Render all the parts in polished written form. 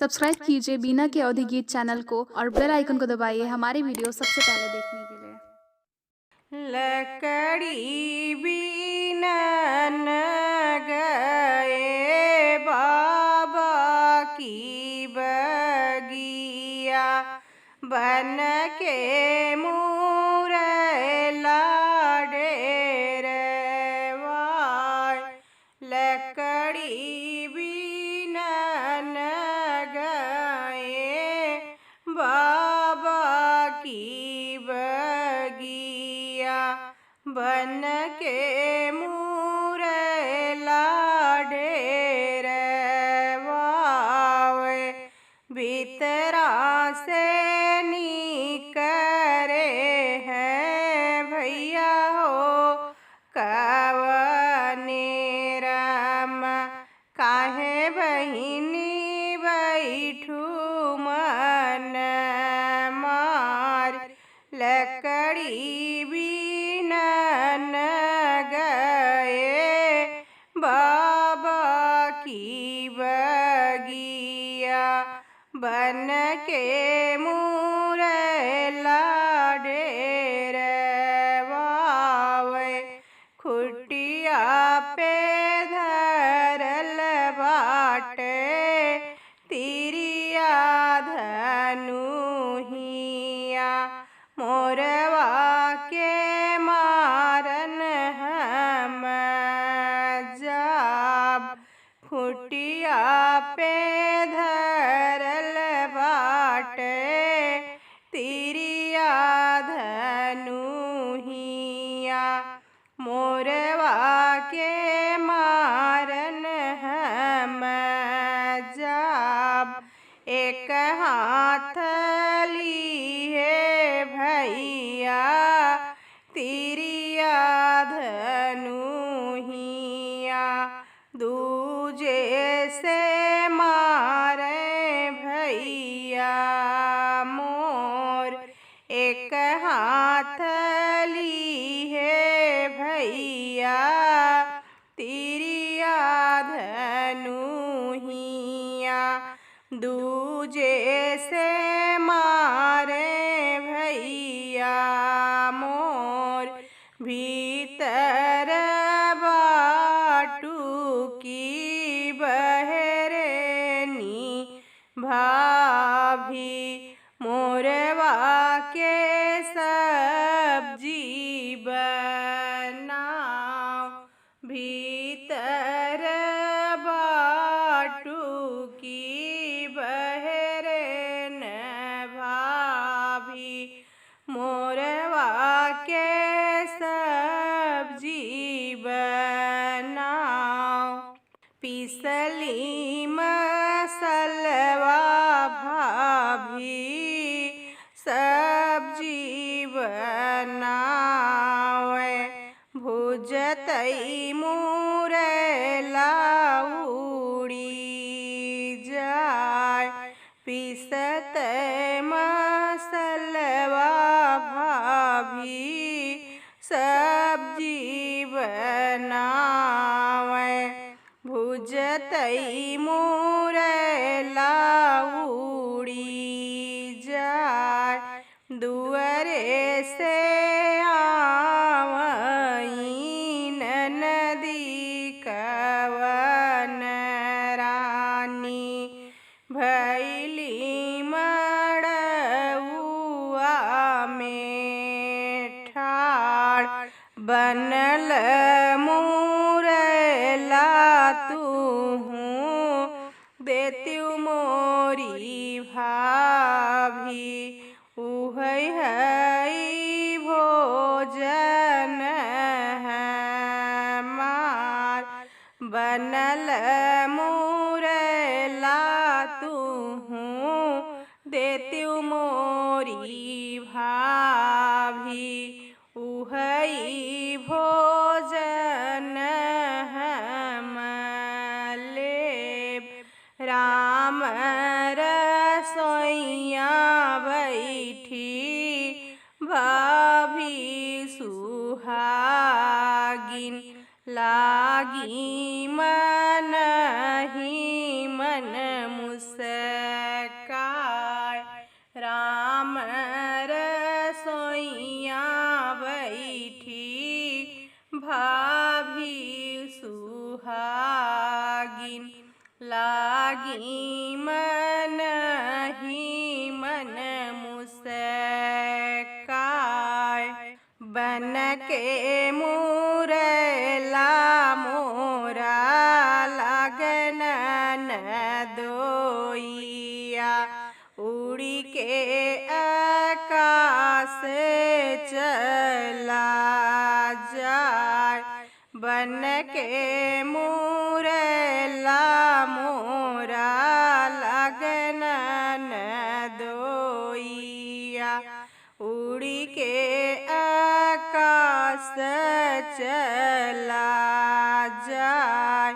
Subscribe कीजिए बीना के अवधि गीत चैनल को और बेल आइकन को दबाइए हमारी वीडियो सबसे पहले देखने के लिए। लकड़ी बीनन गए बाबा की बगिया, बन के मुरैला डेरवाय। लकड़ी बीनन गए बाबा की बगिया, बन के मुरैला डेरवावे। भीतरा से निकरे हैं भैया हो कवने राम, काहे बहिनी बैठू मन मार। लकड़ी बीनन गए बाबा की बगिया, बन के मुरैला डेरवावे। खुटिया पे धरल बाटे तिरिया धनुहिया, मोरवा के मारन हम जाब। खुटिया पे धरल बाटे तिरिया धनुहिया, मोरवा के मारन हम जाब। एक हाथ लिए भैया तिरिया धनुहिया, दूजे से मारे भैया मोर। एक हाथ लिए भैया तिरिया धनुहिया, दूजे से मारे भैया मोर। भीतर बाटू की बहरेनी भाभी, मोरवा के सब्जी बनाओ। भीतर बाटू की बहरेन भाभी, मोरवा के सब्जी बनाओ। पिसली मसलवा भाभी सब्जी बनावे, भुजतई मुरैला उड़ी जाय। पिसत मसलवा भाभी सब्जी बनावे, भुजतई मुरैला उड़ी जाय। दुअरे से आवईन नदी कवन रानी, भैली मड़उआ में ठाड़। बनल मुरैला तूहूँ देत्यू मोरी भाभी, उहै हई भोजन हमार। बनल मुरैला तूहूँ देत्यू मोरी भाभी, उहई भोजन हम लेब। राम रसोइया बैठी भाभी सुहागिन, लागी मन ही मन मुस मन ही मन मुस्काय बन के मुरला मोरा लगन दोइया उड़ी के आकाश चला जाए बन के मुरला मोरा लगन दोइया उड़ी के आकाश चला जाए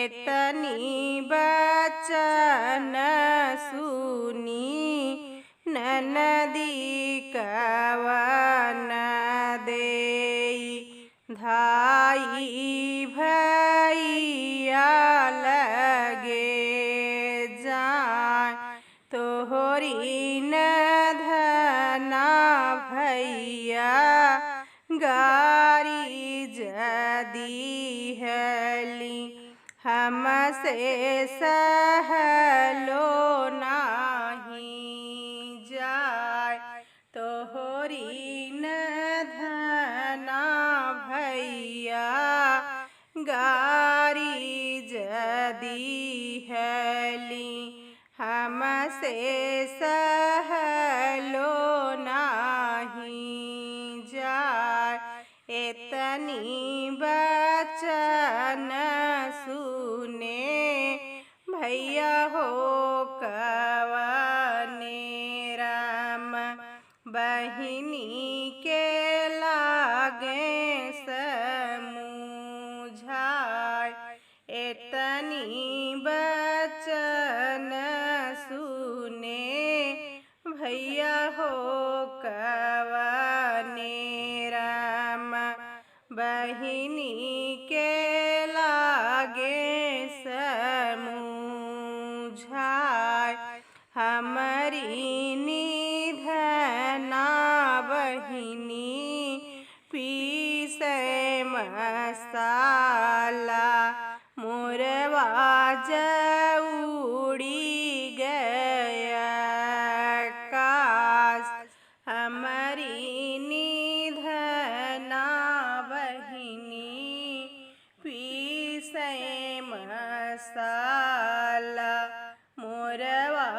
इतनी बचन सुनी ननदी कवन देई धाई भैया लगे जाए तोहरी न धना भैया गारी जदी हली हमसे सहलो नाही जाए तोहरी न धना भैया गारी जदी हली हमसे सहलो नाही जाए इतनी बचन सुने भैया हो कवने राम बहिनी के लागे समझाए इतनी बचन सुने भैया हो कवने राम बहिनी के लागे समझाए हमारी निधना बहिनी पीसे मसाला मोरवा उड़ी गया काश हमारी निधना बहिनी पीसे मसाला मोरवा